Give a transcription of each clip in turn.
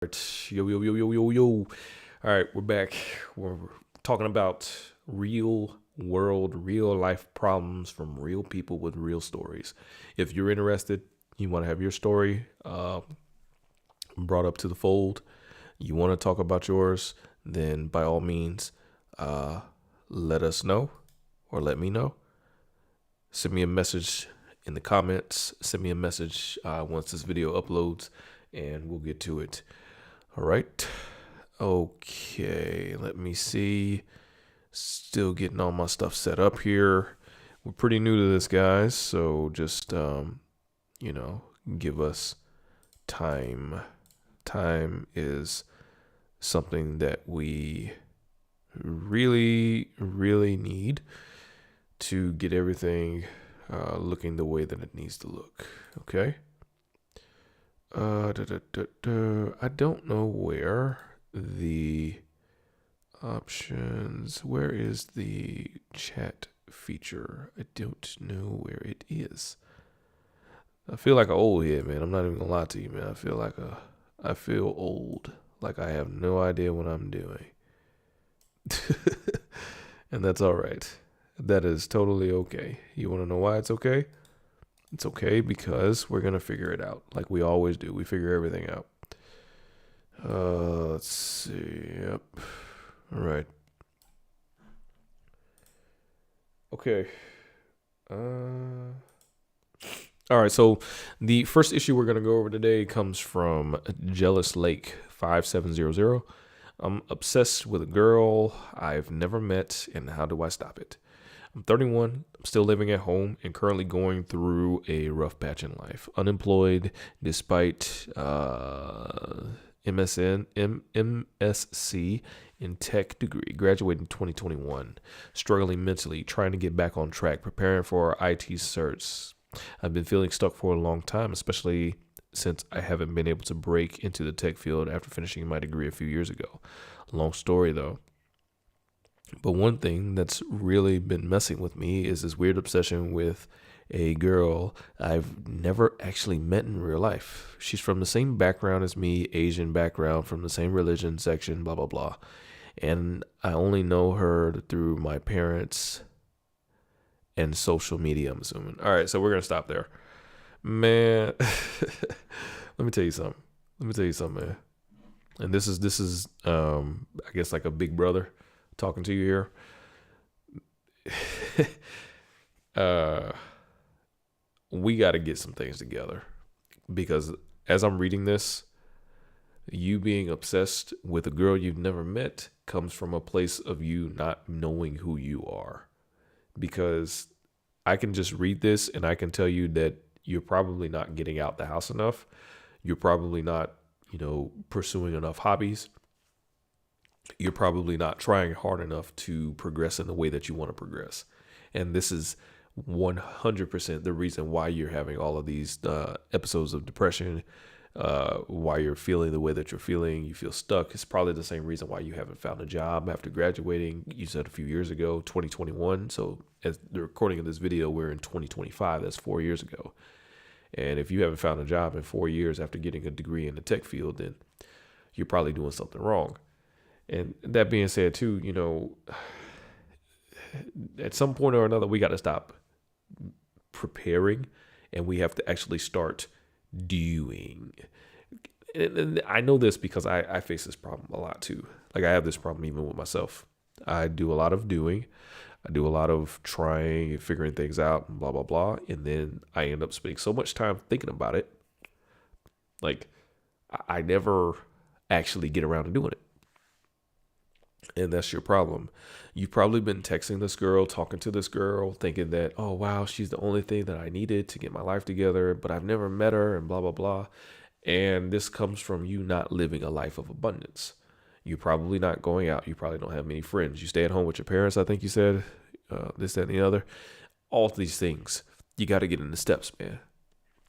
Yo, yo, yo, yo, yo, yo. All right, we're back. We're talking about real world, real life problems from real people with real stories. If you're interested, you want to have your story brought up to the fold, you want to talk about yours, then by all means, uh, let us know or let me know. Send me a message in the comments. Send me a message once this video uploads, and we'll get to it. All right. Okay, let me see. Still getting all my stuff set up here. We're pretty new to this, guys, so just give us time. Time is something that we really need to get everything looking the way that it needs to look. Okay. I don't know where the options. Where is the chat feature? I don't know where it is. I feel like an old head, man. I'm not even gonna lie to you, man. I feel old. Like I have no idea what I'm doing. And that's all right. That is totally okay. You want to know why it's okay? It's okay because we're going to figure it out like we always do. We figure everything out. Let's see. Yep. All right. Okay. All right. So the first issue we're going to go over today comes from Jealous Lake 5700. I'm obsessed with a girl I've never met, and how do I stop it? I'm 31, I'm still living at home, and currently going through a rough patch in life. Unemployed despite MSc in tech degree, graduated in 2021. Struggling mentally, trying to get back on track, preparing for IT certs. I've been feeling stuck for a long time, especially since I haven't been able to break into the tech field after finishing my degree a few years ago. Long story though. But one thing that's really been messing with me is this weird obsession with a girl I've never actually met in real life. She's from the same background as me, Asian background, from the same religion section, blah, blah, blah. And I only know her through my parents and social media, I'm assuming. All right, so we're going to stop there. Man, let me tell you something. Man. And this is I guess like a big brother talking to you here. We got to get some things together, because as I'm reading this, you being obsessed with a girl you've never met comes from a place of you not knowing who you are. Because I can just read this and I can tell you that you're probably not getting out the house enough. You're probably not, pursuing enough hobbies. You're probably not trying hard enough to progress in the way that you want to progress. And this is 100% the reason why you're having all of these episodes of depression, why you're feeling the way that you're feeling. You feel stuck. It's probably the same reason why you haven't found a job after graduating. You said a few years ago, 2021. So as the recording of this video, we're in 2025. That's 4 years ago. And if you haven't found a job in 4 years after getting a degree in the tech field, then you're probably doing something wrong. And that being said, too, at some point or another, we got to stop preparing and we have to actually start doing. And I know this because I face this problem a lot too. Like I have this problem even with myself. I do a lot of doing. I do a lot of trying and figuring things out and blah, blah, blah. And then I end up spending so much time thinking about it. Like I never actually get around to doing it. And that's your problem. You've probably been texting this girl, talking to this girl, thinking that, oh, wow, she's the only thing that I needed to get my life together, but I've never met her and blah, blah, blah. And this comes from you not living a life of abundance. You're probably not going out. You probably don't have many friends. You stay at home with your parents, I think you said, this, that, and the other. All of these things, you got to get into steps, man.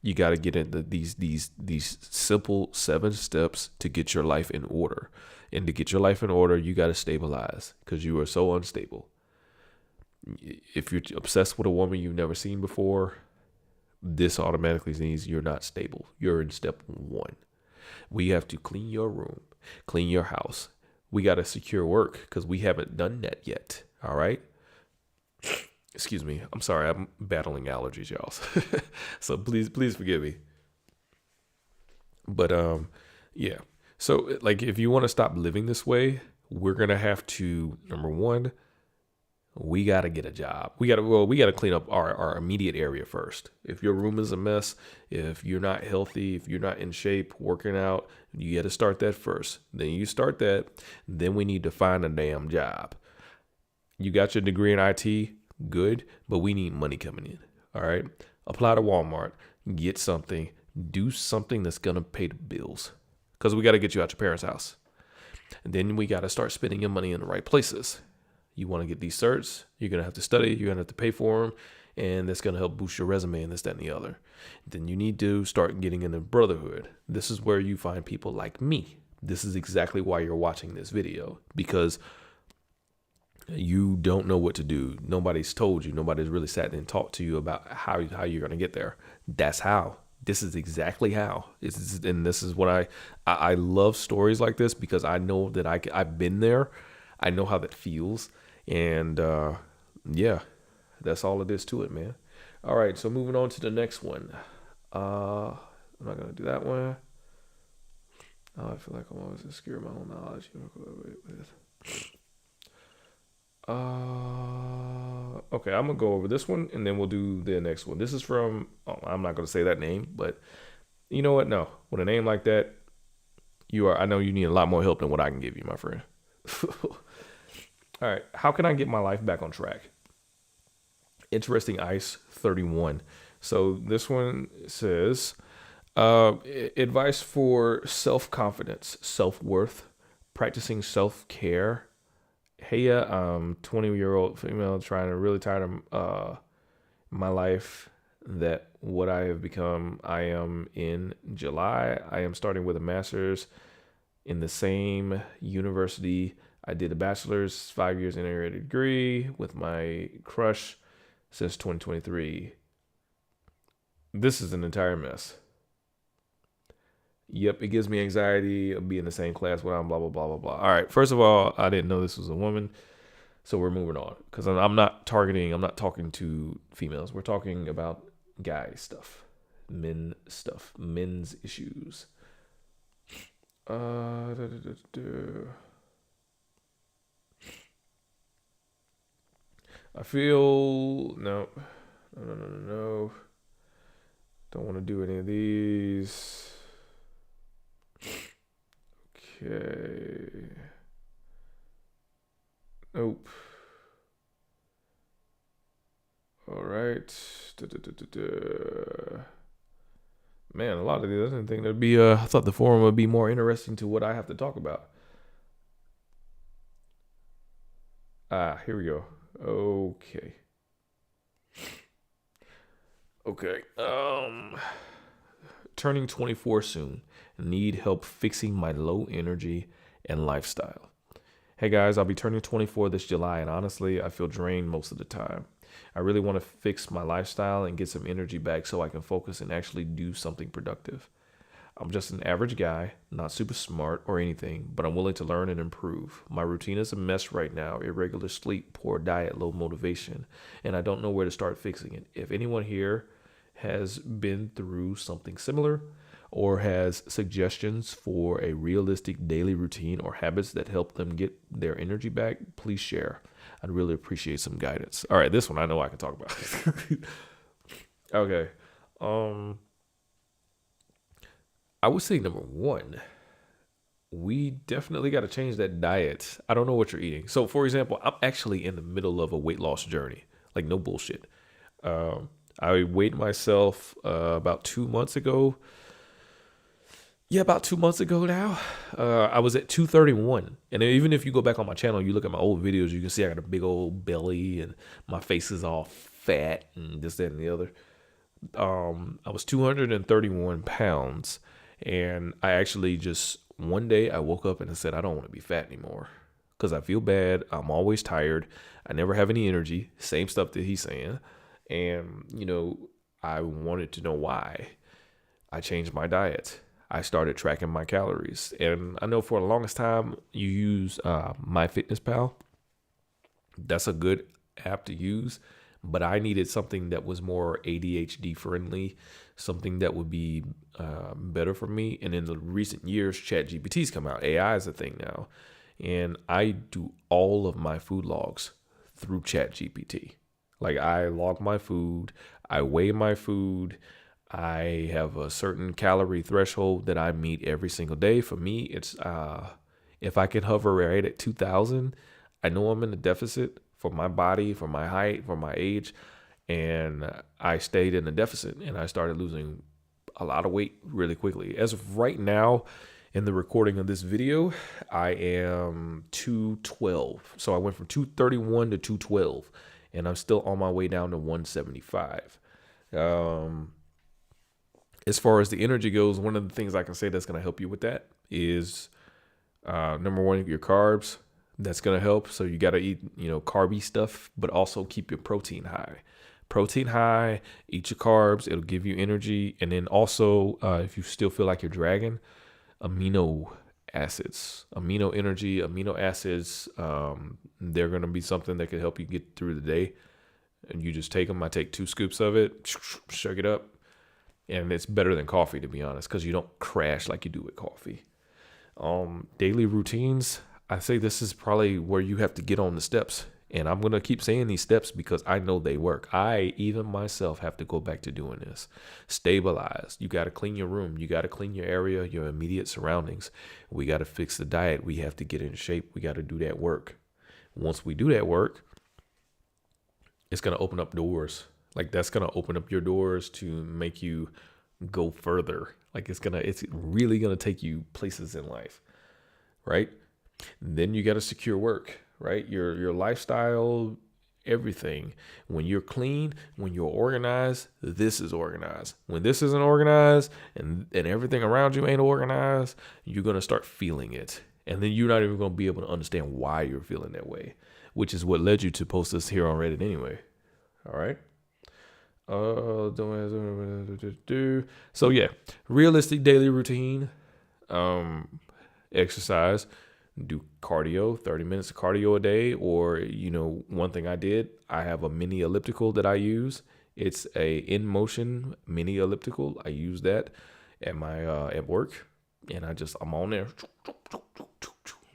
You got to get into these simple 7 steps to get your life in order. And to get your life in order, you got to stabilize, because you are so unstable. If you're obsessed with a woman you've never seen before, this automatically means you're not stable. You're in step 1. We have to clean your room, clean your house. We got to secure work because we haven't done that yet. All right. Excuse me. I'm sorry. I'm battling allergies, y'all. So please forgive me. But yeah. So like, if you want to stop living this way, we're gonna have to, number one, we got to get a job. We got to clean up our immediate area first. If your room is a mess, if you're not healthy, if you're not in shape, working out, you got to start that first. Then you start that. Then we need to find a damn job. You got your degree in IT, good, but we need money coming in. All right. Apply to Walmart, get something, do something that's going to pay the bills because we got to get you out your parents' house. And then we got to start spending your money in the right places. You want to get these certs, you're going to have to study, you're going to have to pay for them, and that's going to help boost your resume and this, that, and the other. Then you need to start getting into brotherhood. This is where you find people like me. This is exactly why you're watching this video, because you don't know what to do. Nobody's told you. Nobody's really sat and talked to you about how you're going to get there. That's how. This is exactly how. And this is what I love stories like this because I know that I've been there. I know how that feels. And yeah, that's all it is to it, man. All right, so moving on to the next one. I'm not going to do that one. I feel like I'm always insecure of my own knowledge. Okay, I'm going to go over this one, and then we'll do the next one. This is from, I'm not going to say that name, but you know what? No, with a name like that, I know you need a lot more help than what I can give you, my friend. All right. How can I get my life back on track? Interesting Ice 31. So this one says, advice for self-confidence, self-worth, practicing self-care. Hey, 20-year-old female trying to really tired of my life, that what I have become. I am in July. I am starting with a master's in the same university I did a bachelor's, 5 years integrated degree with my crush since 2023. This is an entire mess. Yep, it gives me anxiety of being in the same class with I'm blah, blah, blah, blah, blah. All right, first of all, I didn't know this was a woman, so we're moving on. Because I'm not talking to females. We're talking about guy stuff, men's issues. I feel no. Don't want to do any of these. Okay. Nope. All right. Man, a lot of these, I didn't think there'd be, I thought the forum would be more interesting to what I have to talk about. Here we go. Okay. Turning 24 soon. Need help fixing my low energy and lifestyle. Hey guys, I'll be turning 24 this July, and honestly, I feel drained most of the time. I really want to fix my lifestyle and get some energy back so I can focus and actually do something productive. I'm just an average guy, not super smart or anything, but I'm willing to learn and improve. My routine is a mess right now: irregular sleep, poor diet, low motivation, and I don't know where to start fixing it. If anyone here has been through something similar or has suggestions for a realistic daily routine or habits that help them get their energy back, please share. I'd really appreciate some guidance. All right, this one I know I can talk about. Okay. I would say number one, we definitely got to change that diet. I don't know what you're eating. So, for example, I'm actually in the middle of a weight loss journey. Like, no bullshit. I weighed myself about 2 months ago. Yeah, about 2 months ago now. I was at 231. And even if you go back on my channel, you look at my old videos, you can see I got a big old belly and my face is all fat and this, that, and the other. I was 231 pounds. And I actually just, one day I woke up and I said, I don't want to be fat anymore because I feel bad. I'm always tired. I never have any energy. Same stuff that he's saying. And, I wanted to know why. I changed my diet. I started tracking my calories. And I know for the longest time you use MyFitnessPal. That's a good app to use, but I needed something that was more ADHD friendly, something that would be better for me. And in the recent years, ChatGPT's come out. AI is a thing now. And I do all of my food logs through ChatGPT. Like I log my food, I weigh my food, I have a certain calorie threshold that I meet every single day. For me, it's if I can hover right at 2,000, I know I'm in a deficit for my body, for my height, for my age, and I stayed in a deficit and I started losing a lot of weight really quickly. As of right now, in the recording of this video, I am 212. So I went from 231 to 212, and I'm still on my way down to 175. As far as the energy goes, one of the things I can say that's going to help you with that is number one, your carbs. That's going to help. So you got to eat, carby stuff, but also keep your protein high. Protein high, eat your carbs. It'll give you energy. And then also, if you still feel like you're dragging, amino acids, amino acids. They're going to be something that can help you get through the day. And you just take them. I take 2 scoops of it, shake it up. And it's better than coffee, to be honest, because you don't crash like you do with coffee. Daily routines. I say this is probably where you have to get on the steps. And I'm going to keep saying these steps because I know they work. I, even myself, have to go back to doing this. Stabilize. You got to clean your room. You got to clean your area, your immediate surroundings. We got to fix the diet. We have to get in shape. We got to do that work. Once we do that work, it's going to open up doors. Like that's going to open up your doors to make you go further. Like it's really going to take you places in life, right? Then you got to secure work, right? Your lifestyle, everything. When you're clean, when you're organized, this is organized. When this isn't organized and everything around you ain't organized, you're going to start feeling it. And then you're not even going to be able to understand why you're feeling that way, which is what led you to post this here on Reddit anyway. All right. So yeah, realistic daily routine, exercise, do cardio, 30 minutes of cardio a day. Or, one thing I did, I have a mini elliptical that I use. It's a in motion mini elliptical. I use that at my, at work, and I'm on there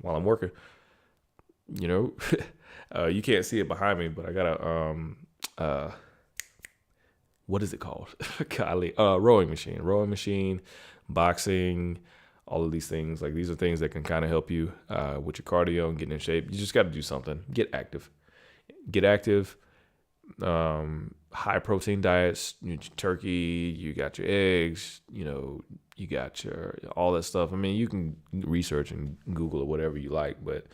while I'm working, you can't see it behind me, but I got a, what is it called? Rowing machine, boxing, all of these things. Like these are things that can kind of help you with your cardio and getting in shape. You just got to do something. Get active. High protein diets, turkey, you got your eggs, you got your, all that stuff. I mean, you can research and Google or whatever you like, but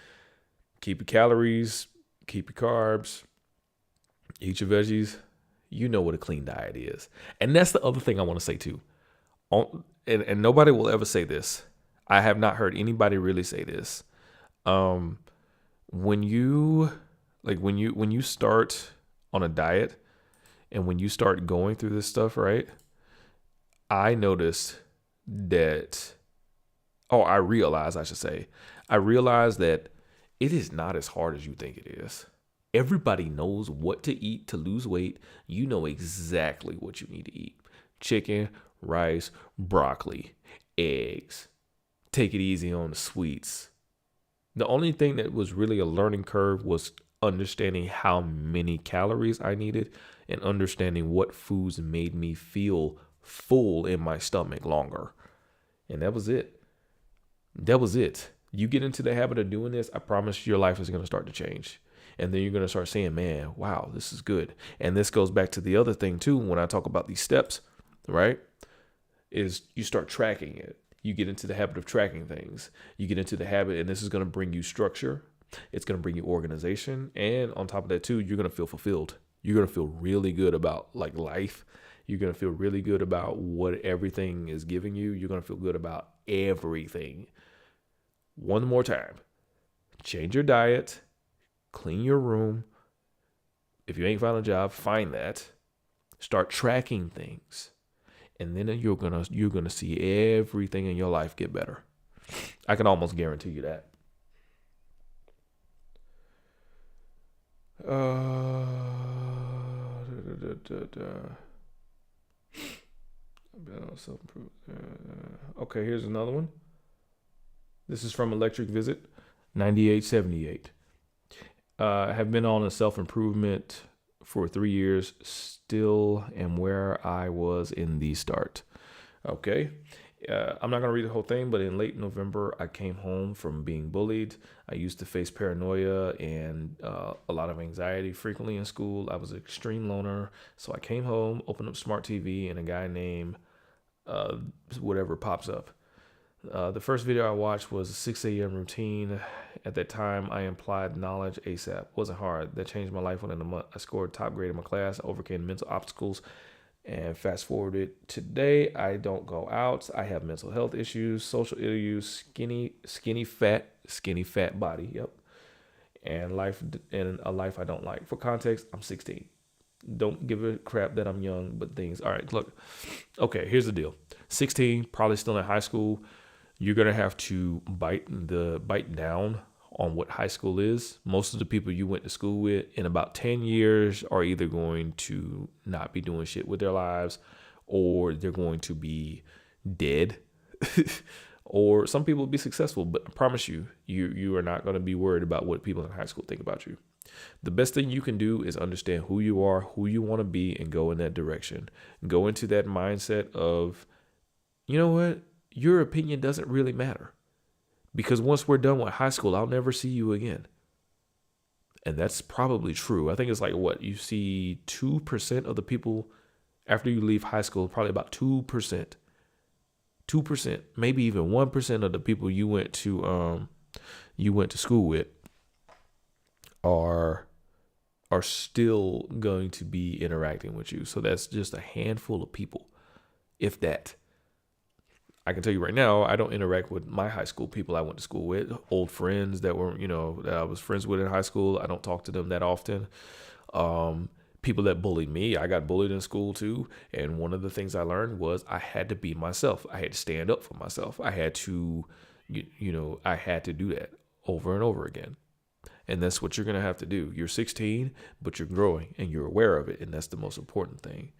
keep your calories, keep your carbs, eat your veggies. You know what a clean diet is. And that's the other thing I want to say too. And nobody will ever say this. I have not heard anybody really say this. When you start on a diet and when you start going through this stuff, right? I realized that it is not as hard as you think it is. Everybody knows what to eat to lose weight. You know exactly what you need to eat. Chicken, rice, broccoli, eggs. Take it easy on the sweets. The only thing that was really a learning curve was understanding how many calories I needed and understanding what foods made me feel full in my stomach longer. And that was it. You get into the habit of doing this, I promise your life is going to start to change. And then you're going to start saying, man, wow, this is good. And this goes back to the other thing too, when I talk about these steps, right? Is you start tracking it. You get into the habit of tracking things. You get into the habit, and this is going to bring you structure. It's going to bring you organization. And on top of that too, you're going to feel fulfilled. You're going to feel really good about like life. You're going to feel really good about what everything is giving you. You're going to feel good about everything. One more time, change your diet. Clean your room. If you ain't found a job, find that. Start tracking things. and then you're gonna see everything in your life get better. I can almost guarantee you that. Okay, here's another one. This is from Electric Visit 9878. Have been on a self improvement for 3 years. Still am where I was in the start. Okay. I'm not going to read the whole thing, but in late November, I came home from being bullied. I used to face paranoia and a lot of anxiety frequently in school. I was an extreme loner. So I came home, opened up Smart TV, and a guy named whatever pops up. The first video I watched was a 6 a.m. routine. At that time, I implied knowledge ASAP. Wasn't hard. That changed my life within a month. I scored top grade in my class, overcame mental obstacles, and fast forwarded today, I don't go out. I have mental health issues, social issues, skinny fat body. Yep. And a life I don't like. For context, I'm 16. Don't give a crap that I'm young, but things. All right, look. Okay, here's the deal. 16, probably still in high school. You're gonna have to bite down on what high school is. Most of the people you went to school with in about 10 years are either going to not be doing shit with their lives, or they're going to be dead, or some people will be successful. But I promise you, you are not going to be worried about what people in high school think about you. The best thing you can do is understand who you are, who you want to be, and go in that direction. Go into that mindset of, you know what? Your opinion doesn't really matter. Because once we're done with high school, I'll never see you again. And that's probably true. I think it's like what? You see 2% of the people after you leave high school, probably about 2%. 2%, maybe even 1% of the people you went to school with are still going to be interacting with you. So that's just a handful of people, if that. I can tell you right now, I don't interact with my high school people I went to school with, old friends that were, that I was friends with in high school. I don't talk to them that often. People that bullied me, I got bullied in school too. And one of the things I learned was I had to be myself. I had to stand up for myself. I had to, I had to do that over and over again. And that's what you're going to have to do. You're 16, but you're growing and you're aware of it. And that's the most important thing.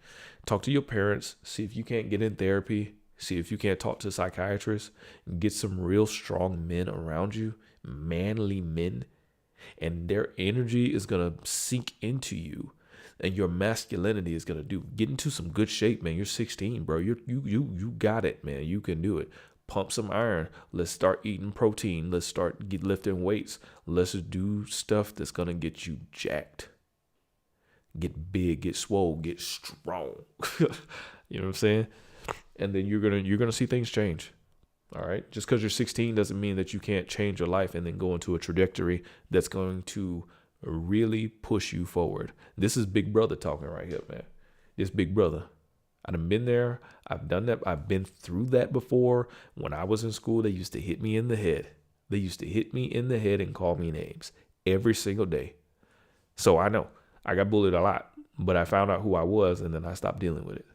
Talk to your parents. See if you can't get in therapy. See if you can't talk to a psychiatrist. Get some real strong men around you, manly men, and their energy is going to sink into you, and your masculinity is going to get into some good shape, man. You're 16, bro. You got it, man. You can do it. Pump some iron. Let's start eating protein. Let's start lifting weights. Let's do stuff that's going to get you jacked. Get big, get swole, get strong. You know what I'm saying? And then you're gonna see things change. All right. Just because you're 16 doesn't mean that you can't change your life and then go into a trajectory that's going to really push you forward. This is Big Brother talking right here, man. This Big Brother. I've been there. I've done that. I've been through that before. When I was in school, they used to hit me in the head. They used to hit me in the head and call me names every single day. So I know I got bullied a lot, but I found out who I was and then I stopped dealing with it.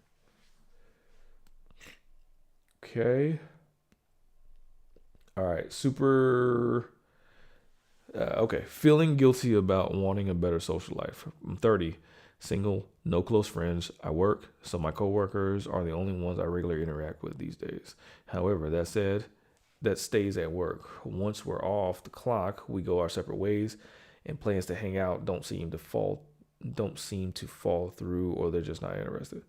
Okay. All right. Okay. Feeling guilty about wanting a better social life. I'm 30, single, no close friends. I work, so my coworkers are the only ones I regularly interact with these days. However, that said, that stays at work. Once we're off the clock, we go our separate ways, and plans to hang out don't seem to fall through, or they're just not interested.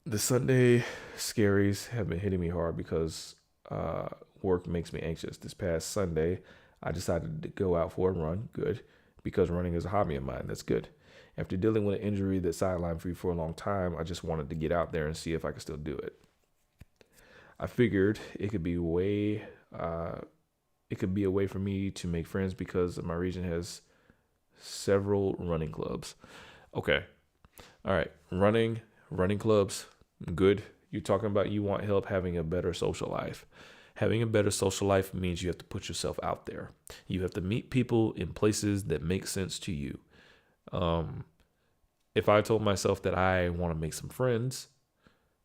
The Sunday scaries have been hitting me hard because work makes me anxious. This past Sunday, I decided to go out for a run. Good. Because running is a hobby of mine. That's good. After dealing with an injury that sidelined me for a long time, I just wanted to get out there and see if I could still do it. I figured it could be a way for me to make friends because my region has several running clubs. Okay. All right. Running clubs, good. You're talking about you want help having a better social life. Having a better social life means you have to put yourself out there. You have to meet people in places that make sense to you. If I told myself that I want to make some friends,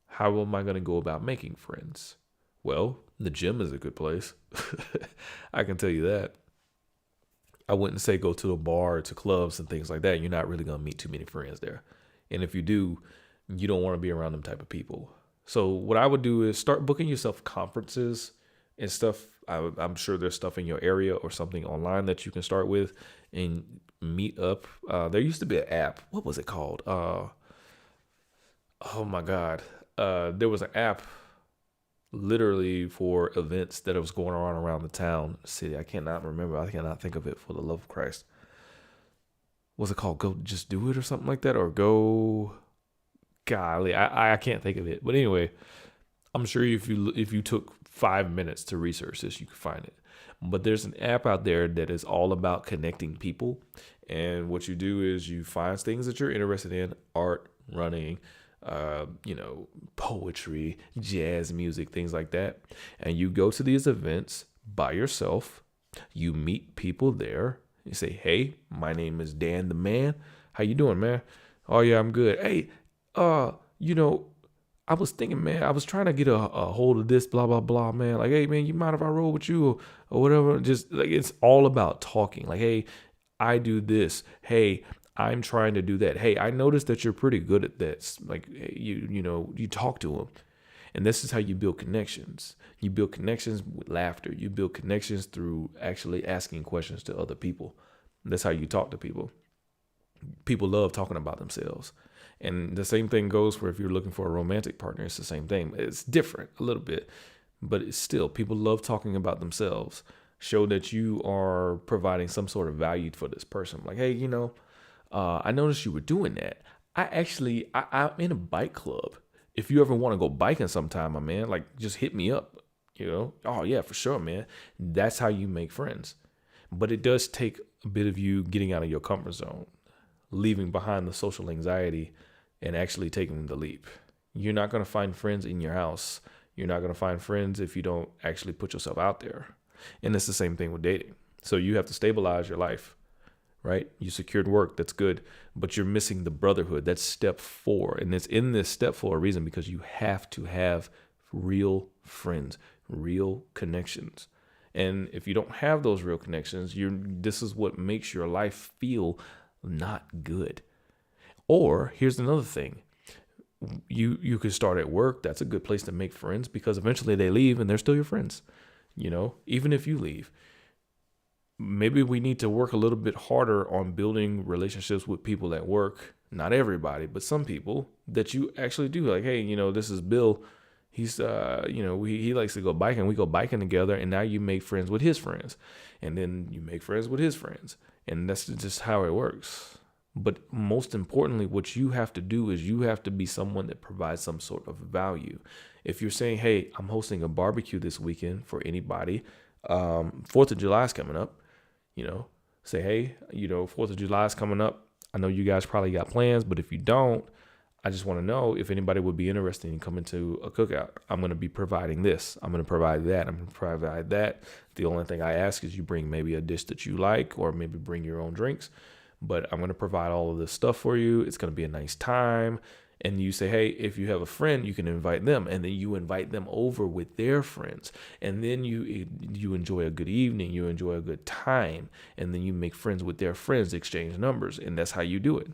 How am I going to go about making friends? Well, the gym is a good place. I can tell you that. I wouldn't say go to a bar, to clubs and things like that. You're not really going to meet too many friends there. And if you do, you don't want to be around them type of people. So what I would do is start booking yourself conferences and stuff. I'm sure there's stuff in your area or something online that you can start with and meet up. There used to be an app. What was it called? Oh my God. There was an app literally for events that was going on around the town, city. I cannot remember. I cannot think of it for the love of Christ. Was it called Go Just Do It or something like that? Or Go, golly, I can't think of it. But anyway, I'm sure if you took 5 minutes to research this, you could find it. But there's an app out there that is all about connecting people. And what you do is you find things that you're interested in, art, running, poetry, jazz music, things like that. And you go to these events by yourself. You meet people there. You say, "Hey, my name is Dan the Man. How you doing, man?" "Oh yeah, I'm good." "Hey, I was thinking, man, I was trying to get a hold of this, blah, blah, blah, man. Like, hey, man, you mind if I roll with you or whatever?" Just like, it's all about talking. Like, hey, I do this. Hey, I'm trying to do that. Hey, I noticed that you're pretty good at this. Like, hey, you talk to them. And this is how you build connections. You build connections with laughter. You build connections through actually asking questions to other people. That's how you talk to people. People love talking about themselves. And the same thing goes for if you're looking for a romantic partner. It's the same thing. It's different a little bit, but it's still, people love talking about themselves. Show that you are providing some sort of value for this person. Like, hey, I noticed you were doing that. I'm in a bike club. If you ever want to go biking sometime, my man, like just hit me up, Oh yeah, for sure, man. That's how you make friends. But it does take a bit of you getting out of your comfort zone, leaving behind the social anxiety and actually taking the leap. You're not going to find friends in your house. You're not going to find friends if you don't actually put yourself out there. And it's the same thing with dating. So you have to stabilize your life, right? You secured work. That's good. But you're missing the brotherhood. That's step 4. And it's in this step for a reason, because you have to have real friends, real connections. And if you don't have those real connections, this is what makes your life feel not good. Or here's another thing. You could start at work. That's a good place to make friends, because eventually they leave and they're still your friends. Even if you leave, maybe we need to work a little bit harder on building relationships with people at work. Not everybody, but some people that you actually do. Like, hey, this is Bill. He's, he likes to go biking. We go biking together, and now you make friends with his friends, and then you make friends with his friends, and that's just how it works. But most importantly, what you have to do is you have to be someone that provides some sort of value. If you're saying, hey, I'm hosting a barbecue this weekend for anybody, 4th of July is coming up, say, hey, 4th of July is coming up. I know you guys probably got plans, but if you don't, I just want to know if anybody would be interested in coming to a cookout. I'm going to be providing this. I'm going to provide that. I'm going to provide that. The only thing I ask is you bring maybe a dish that you like, or maybe bring your own drinks. But I'm going to provide all of this stuff for you. It's going to be a nice time. And you say, hey, if you have a friend, you can invite them. And then you invite them over with their friends. And then you enjoy a good evening. You enjoy a good time. And then you make friends with their friends, exchange numbers. And that's how you do it.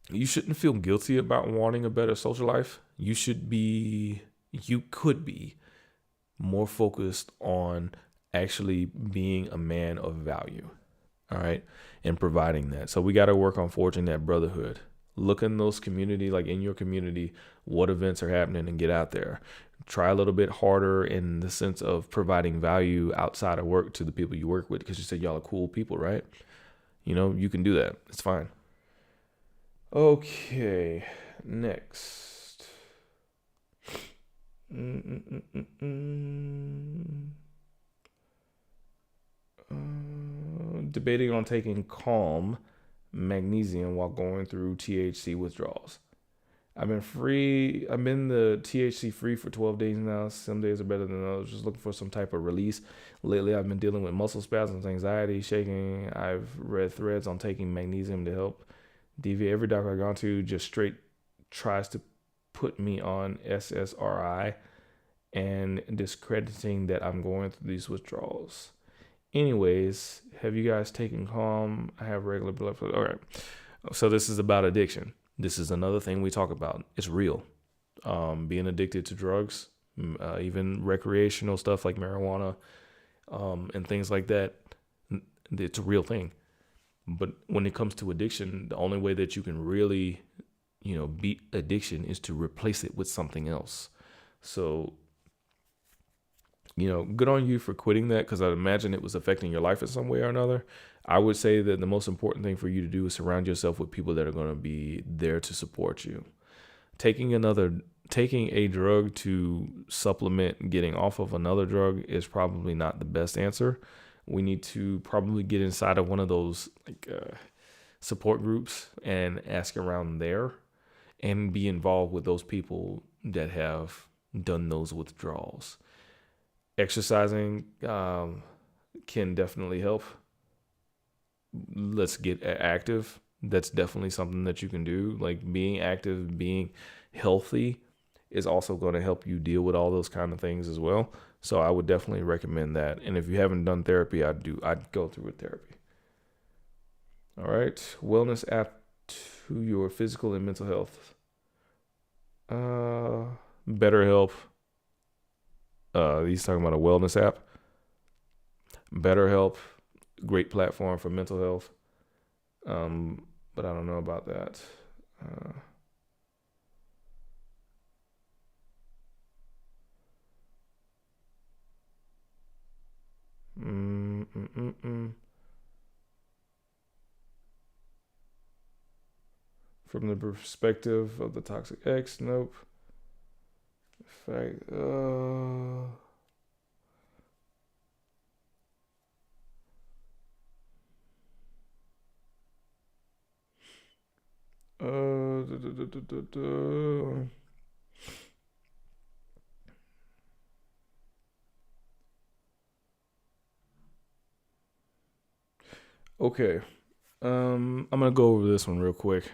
You shouldn't feel guilty about wanting a better social life. You could be more focused on actually being a man of value. All right. And providing that. So we got to work on forging that brotherhood. Look in those community, like in your community, what events are happening, and get out there. Try a little bit harder in the sense of providing value outside of work to the people you work with, because you said y'all are cool people, right? You can do that. It's fine. Okay. Next. Debating on taking Calm magnesium while going through THC withdrawals. I've been the THC free for 12 days now. Some days are better than others. Just looking for some type of release. Lately, I've been dealing with muscle spasms, anxiety, shaking. I've read threads on taking magnesium to help deviate. Every doctor I've gone to just straight tries to put me on SSRI and discrediting that I'm going through these withdrawals. Anyways, have you guys taken Calm? I have regular blood flow. All right. So this is about addiction. This is another thing we talk about. It's real. Being addicted to drugs, even recreational stuff like marijuana, and things like that, it's a real thing. But when it comes to addiction, the only way that you can really, beat addiction is to replace it with something else. So, good on you for quitting that, because I'd imagine it was affecting your life in some way or another. I would say that the most important thing for you to do is surround yourself with people that are going to be there to support you. Taking a drug to supplement getting off of another drug is probably not the best answer. We need to probably get inside of one of those support groups and ask around there and be involved with those people that have done those withdrawals. Exercising can definitely help. Let's get active. That's definitely something that you can do. Like being active, being healthy is also going to help you deal with all those kind of things as well. So I would definitely recommend that. And if you haven't done therapy, I'd go through with therapy. All right. Wellness app to your physical and mental health. BetterHelp. He's talking about a wellness app. BetterHelp, great platform for mental health. But I don't know about that. From the perspective of the toxic ex, nope. Fact, Okay. I'm gonna go over this one real quick.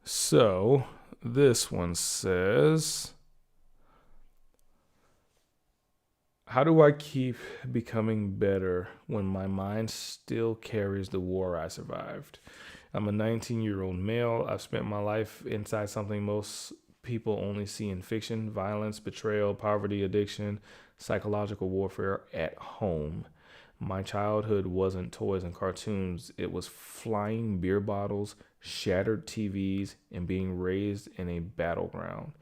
So this one says, how do I keep becoming better when my mind still carries the war I survived? I'm a 19-year-old male. I've spent my life inside something most people only see in fiction: violence, betrayal, poverty, addiction, psychological warfare at home. My childhood wasn't toys and cartoons. It was flying beer bottles, shattered TVs, and being raised in a battleground.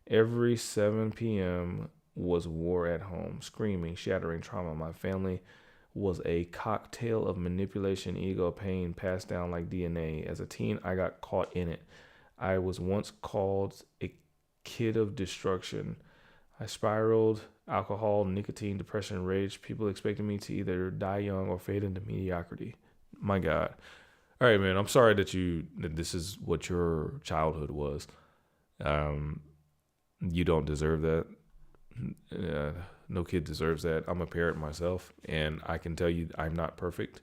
Every 7 p.m. was war at home, screaming, shattering trauma. My family was a cocktail of manipulation, ego, pain, passed down like DNA. As a teen, I got caught in it. I was once called a kid of destruction. I spiraled: alcohol, nicotine, depression, rage. People expected me to either die young or fade into mediocrity. My God. All right, man. I'm sorry that this is what your childhood was. You don't deserve that. No kid deserves that. I'm a parent myself, and I can tell you I'm not perfect.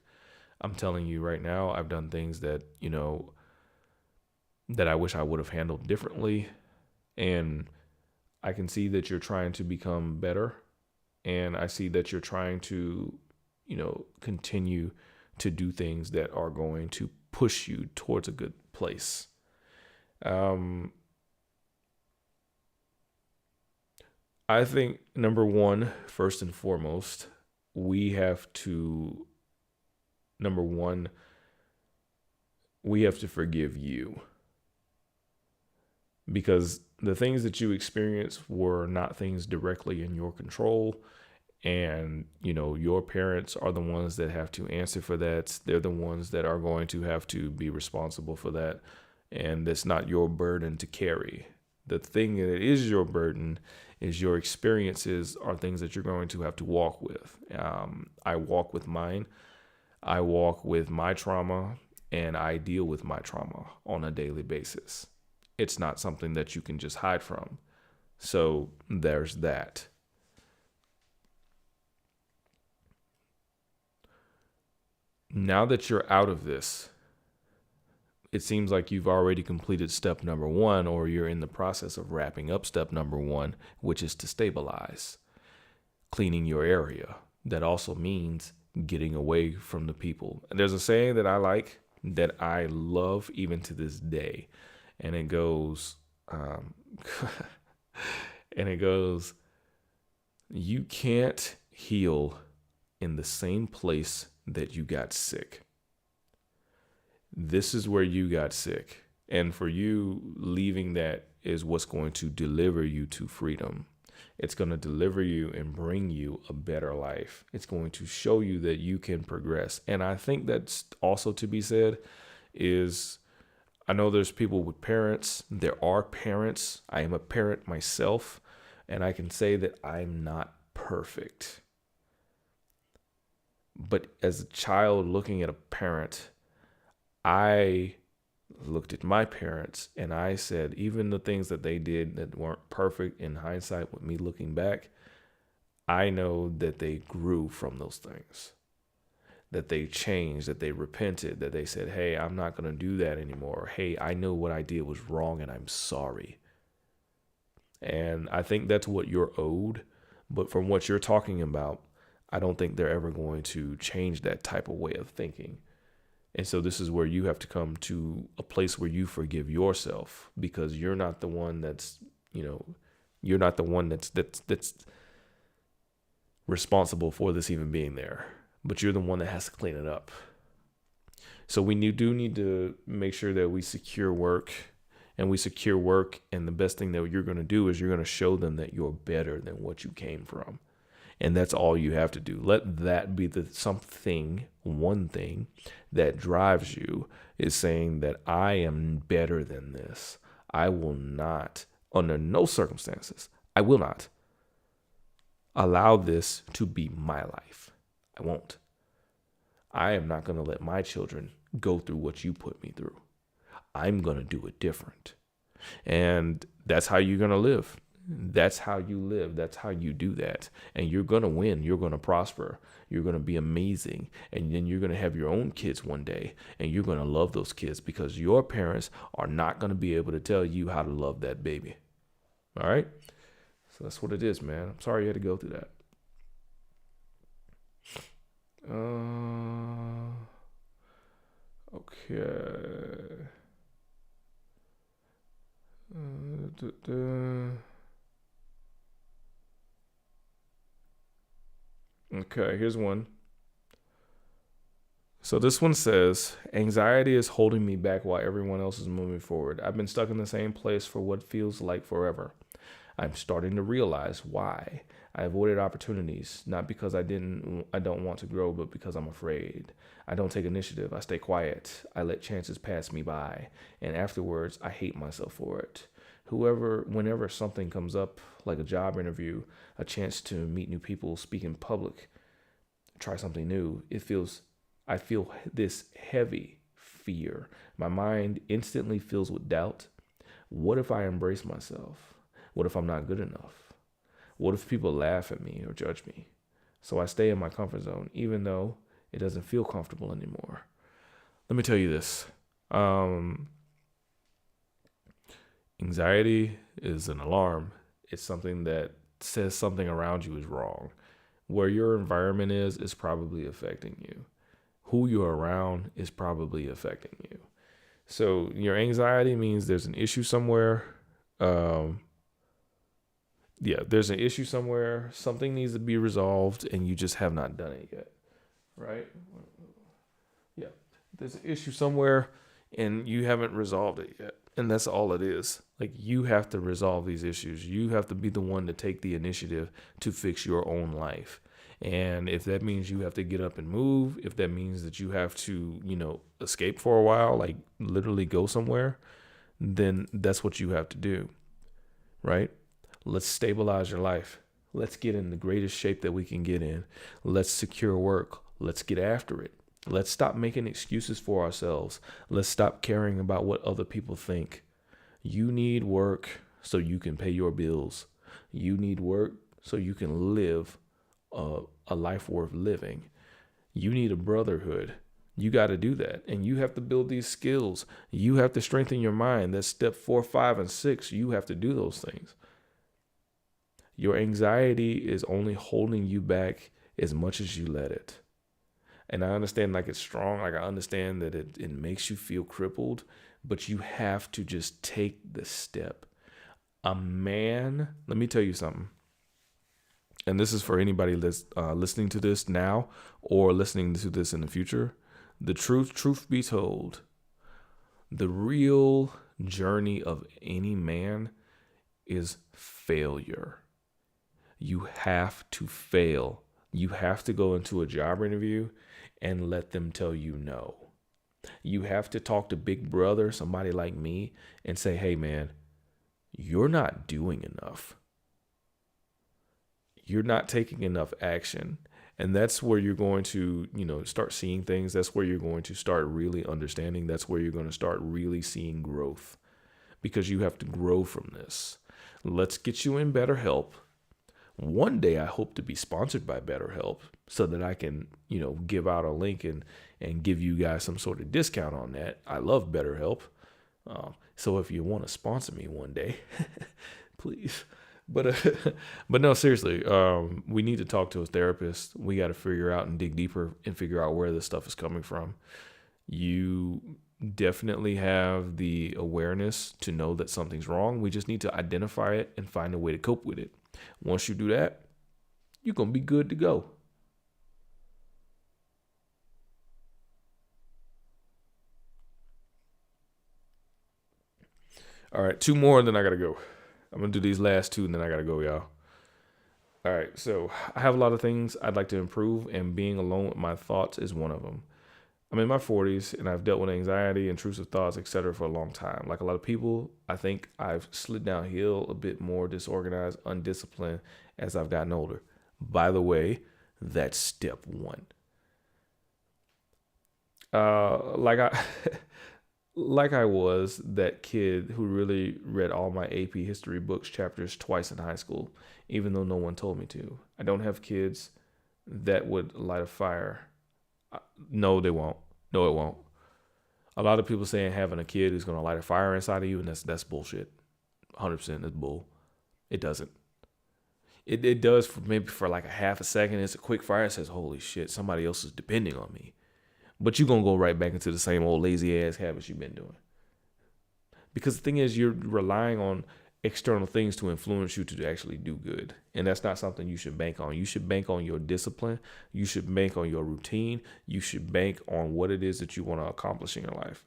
I'm telling you right now, I've done things that, that I wish I would have handled differently. And I can see that you're trying to become better. And I see that you're trying to, continue to do things that are going to push you towards a good place. I think number one, first and foremost, we have to forgive you, because the things that you experienced were not things directly in your control. And, your parents are the ones that have to answer for that. They're the ones that are going to have to be responsible for that. And that's not your burden to carry. The thing that is your burden is your experiences are things that you're going to have to walk with. I walk with mine. I walk with my trauma, and I deal with my trauma on a daily basis. It's not something that you can just hide from. So there's that. Now that you're out of this, it seems like you've already completed step number one, or you're in the process of wrapping up step number one, which is to stabilize, cleaning your area. That also means getting away from the people. And there's a saying that I like, that I love even to this day. And it goes, and it goes, you can't heal in the same place that you got sick. This is where you got sick. And for you, leaving that is what's going to deliver you to freedom. It's going to deliver you and bring you a better life. It's going to show you that you can progress. And I think that's also to be said is, I know there's people with parents. There are parents. I am a parent myself. And I can say that I'm not perfect. But as a child looking at a parent, I looked at my parents and I said, even the things that they did that weren't perfect in hindsight, with me looking back, I know that they grew from those things, that they changed, that they repented, that they said, hey, I'm not going to do that anymore. Hey, I know what I did was wrong and I'm sorry. And I think that's what you're owed. But from what you're talking about, I don't think they're ever going to change that type of way of thinking. And so this is where you have to come to a place where you forgive yourself, because you're not the one that's responsible for this even being there, but you're the one that has to clean it up. So we do need to make sure that we secure work, and the best thing that you're going to do is you're going to show them that you're better than what you came from. And that's all you have to do. Let that be one thing that drives you, is saying that I am better than this. I will not, under no circumstances, I will not allow this to be my life. I won't. I am not going to let my children go through what you put me through. I'm going to do it different. And that's how you're going to live. That's how you live. That's how you do that. And you're going to win. You're going to prosper. You're going to be amazing. And then you're going to have your own kids one day. And you're going to love those kids, because your parents are not going to be able to tell you how to love that baby. All right? So that's what it is, man. I'm sorry you had to go through that. Okay. Okay, here's one. So this one says, anxiety is holding me back while everyone else is moving forward. I've been stuck in the same place for what feels like forever. I'm starting to realize why. I avoided opportunities, not because I don't want to grow, but because I'm afraid. I don't take initiative. I stay quiet. I let chances pass me by. And afterwards, I hate myself for it. Whenever something comes up, like a job interview, a chance to meet new people, speak in public, try something new, I feel this heavy fear. My mind instantly fills with doubt. What if I embrace myself? What if I'm not good enough? What if people laugh at me or judge me? So I stay in my comfort zone, even though it doesn't feel comfortable anymore. Let me tell you this. Anxiety is an alarm. It's something that says something around you is wrong. Where your environment is probably affecting you. Who you're around is probably affecting you. So your anxiety means there's an issue somewhere. There's an issue somewhere. Something needs to be resolved, and you just have not done it yet. Right? Yeah. There's an issue somewhere, and you haven't resolved it yet. And that's all it is. Like, you have to resolve these issues. You have to be the one to take the initiative to fix your own life. And if that means you have to get up and move, if that means that you have to, escape for a while, like literally go somewhere, then that's what you have to do. Right? Let's stabilize your life. Let's get in the greatest shape that we can get in. Let's secure work. Let's get after it. Let's stop making excuses for ourselves. Let's stop caring about what other people think. You need work so you can pay your bills. You need work so you can live a life worth living. You need a brotherhood You got to do that. And you have to build these skills. You have to strengthen your mind. That's step 4, 5, and 6. You have to do those things. Your anxiety is only holding you back as much as you let it. And I understand like it's strong. Like I understand that it makes you feel crippled, but you have to just take the step. A man, let me tell you something. And this is for anybody that's listening to this now or listening to this in the future. The truth be told, the real journey of any man is failure. You have to fail. You have to go into a job interview and let them tell you no. You have to talk to Big Brother, somebody like me, and say, hey, man, you're not doing enough. You're not taking enough action. And that's where you're going to, start seeing things. That's where you're going to start really understanding. That's where you're going to start really seeing growth, because you have to grow from this. Let's get you in BetterHelp. One day I hope to be sponsored by BetterHelp so that I can, give out a link and give you guys some sort of discount on that. I love BetterHelp. So if you want to sponsor me one day, please. But no, seriously, we need to talk to a therapist. We got to figure out and dig deeper and figure out where this stuff is coming from. You definitely have the awareness to know that something's wrong. We just need to identify it and find a way to cope with it. Once you do that, you're going to be good to go. All right, 2 more and then I got to go. I'm going to do these last 2 and then I got to go, y'all. All right, so I have a lot of things I'd like to improve, and being alone with my thoughts is one of them. I'm in my 40s and I've dealt with anxiety, intrusive thoughts, etc. for a long time. Like a lot of people, I think I've slid downhill a bit more disorganized, undisciplined as I've gotten older. By the way, that's step 1. Like I was that kid who really read all my AP history books chapters twice in high school, even though no one told me to. I don't have kids that would light a fire. No, they won't. No, it won't. A lot of people saying having a kid is going to light a fire inside of you, and that's bullshit. 100% that's bull. It doesn't. It does for like a half a second. It's a quick fire. It says, holy shit, somebody else is depending on me. But you're going to go right back into the same old lazy ass habits you've been doing. Because the thing is, you're relying on external things to influence you to actually do good. And that's not something you should bank on. You should bank on your discipline. You should bank on your routine. You should bank on what it is that you want to accomplish in your life.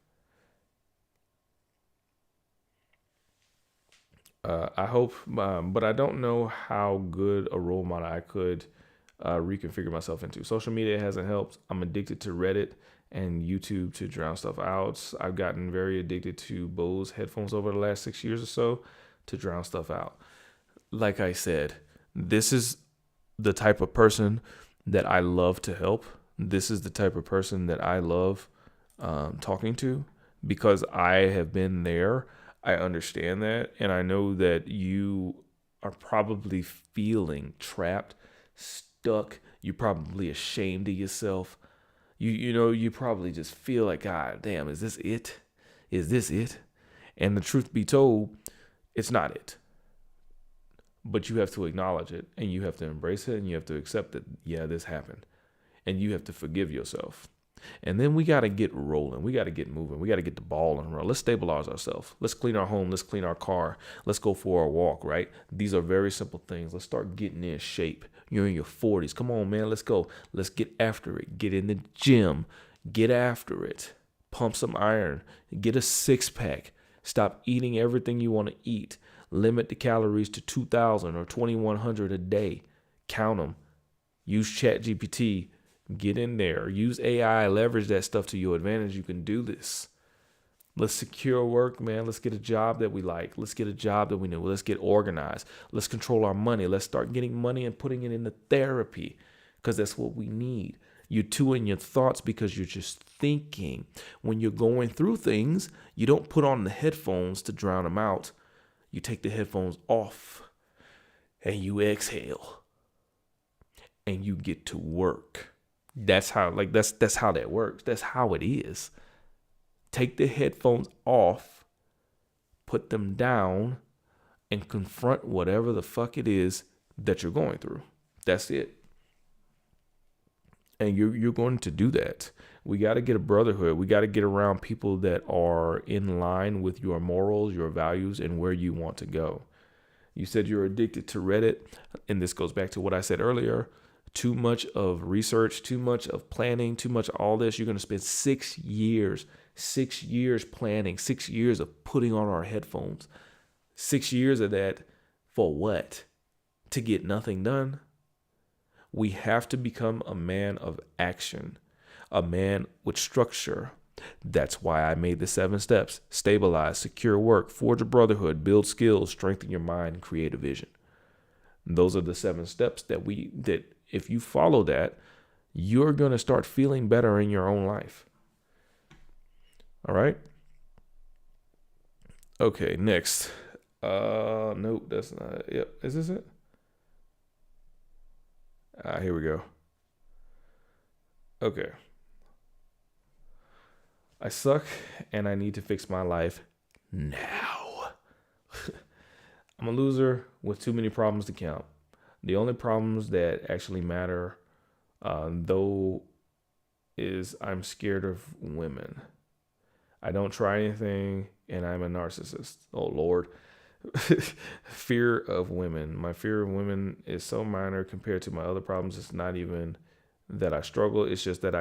I hope, but I don't know how good a role model I could reconfigure myself into. Social media hasn't helped. I'm addicted to Reddit and YouTube to drown stuff out. I've gotten very addicted to Bose headphones over the last 6 years or so to drown stuff out. Like I said, this is the type of person that I love to help. This is the type of person that I love talking to, because I have been there. I understand that. And I know that you are probably feeling trapped, stuck. You're probably ashamed of yourself. You probably just feel like, God damn, is this it? Is this it? And the truth be told, it's not it. But you have to acknowledge it, and you have to embrace it, and you have to accept that, yeah, this happened. And you have to forgive yourself. And then we got to get rolling. We got to get moving. We got to get the ball in the roll. Let's stabilize ourselves. Let's clean our home. Let's clean our car. Let's go for a walk, right? These are very simple things. Let's start getting in shape. You're in your 40s. Come on, man. Let's go. Let's get after it. Get in the gym. Get after it. Pump some iron. Get a 6-pack. Stop eating everything you want to eat. Limit the calories to 2,000 or 2,100 a day. Count them. Use ChatGPT. Get in there. Use AI. Leverage that stuff to your advantage. You can do this. Let's secure work, man. Let's get a job that we like. Let's get a job that we know. Let's get organized. Let's control our money. Let's start getting money and putting it into therapy, because that's what we need. You're too in your thoughts because you're just thinking. When you're going through things, you don't put on the headphones to drown them out. You take the headphones off and you exhale and you get to work. That's how, like, that's how that works. That's how it is. Take the headphones off, put them down, and confront whatever the fuck it is that you're going through. That's it. And you're going to do that. We got to get a brotherhood. We got to get around people that are in line with your morals, your values, and where you want to go. You said you're addicted to Reddit, and this goes back to what I said earlier. Too much of research, too much of planning, too much of all this. You're going to spend 6 years planning, 6 years of putting on our headphones. 6 years of that for what? To get nothing done? We have to become a man of action, a man with structure. That's why I made the 7 steps. Stabilize, secure work, forge a brotherhood, build skills, strengthen your mind, and create a vision. Those are the 7 steps that if you follow that, you're going to start feeling better in your own life. All right. Okay, next. Nope, that's not it. Yep, is this it? Here we go. Okay. I suck and I need to fix my life now. I'm a loser with too many problems to count. The only problems that actually matter, though, is I'm scared of women. I don't try anything and I'm a narcissist. Oh, Lord. Fear of women. My fear of women is so minor compared to my other problems. It's not even that I struggle. It's just that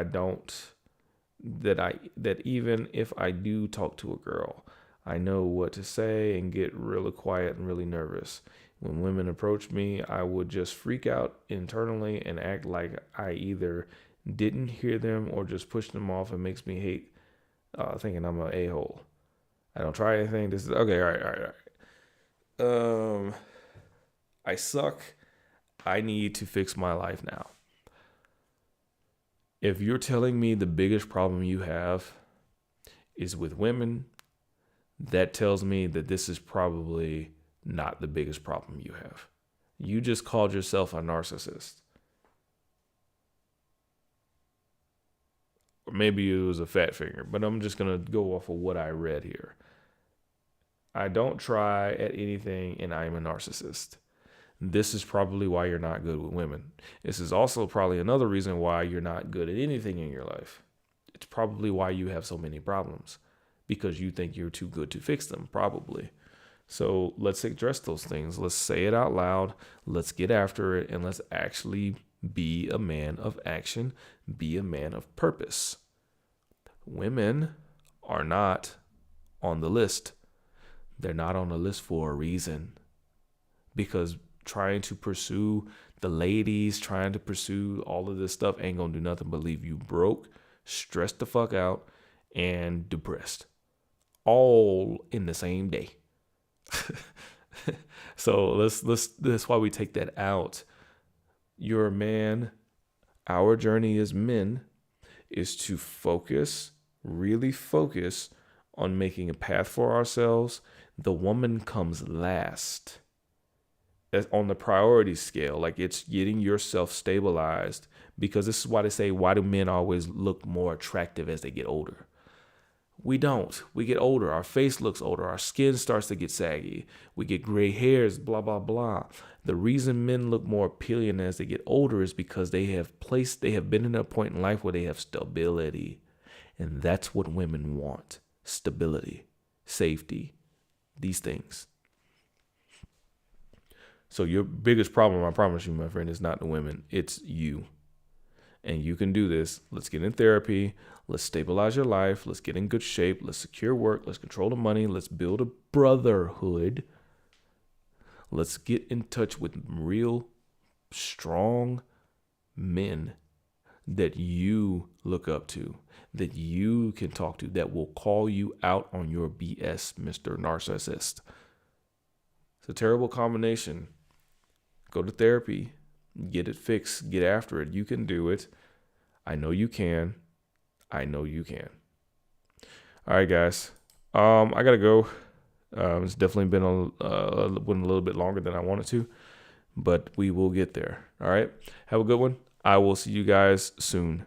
that even if I do talk to a girl, I know what to say and get really quiet and really nervous. When women approach me, I would just freak out internally and act like I either didn't hear them or just push them off. It makes me hate thinking I'm an a-hole. I don't try anything. This is okay. All right. I suck. I need to fix my life now. If you're telling me the biggest problem you have is with women, that tells me that this is probably not the biggest problem you have. You just called yourself a narcissist. Or maybe it was a fat finger, but I'm just going to go off of what I read here. I don't try at anything and I'm a narcissist. This is probably why you're not good with women. This is also probably another reason why you're not good at anything in your life. It's probably why you have so many problems, because you think you're too good to fix them, probably. So let's address those things. Let's say it out loud. Let's get after it, and let's actually be a man of action, be a man of purpose. Women are not on the list. They're not on the list for a reason, because trying to pursue the ladies, trying to pursue all of this stuff ain't gonna do nothing but leave you broke, stressed the fuck out, and depressed, all in the same day. So that's why we take that out. You're a man. Our journey as men is to really focus on making a path for ourselves. The woman comes last on the priority scale. Like, it's getting yourself stabilized, because this is why they say, why do men always look more attractive as they get older? We don't. We get older. Our face looks older. Our skin starts to get saggy. We get gray hairs, blah, blah, blah. The reason men look more appealing as they get older is because they have been in a point in life where they have stability. And that's what women want. Stability, safety, these things. So your biggest problem, I promise you, my friend, is not the women. It's you. And you can do this. Let's get in therapy. Let's stabilize your life. Let's get in good shape. Let's secure work. Let's control the money. Let's build a brotherhood. Let's get in touch with real, strong men that you look up to, that you can talk to, that will call you out on your BS, Mr. Narcissist. It's a terrible combination. Go to therapy. Get it fixed. Get after it. You can do it. I know you can. I know you can. All right, guys. I gotta go. It's definitely been a little bit longer than I wanted to, but we will get there. All right. Have a good one. I will see you guys soon.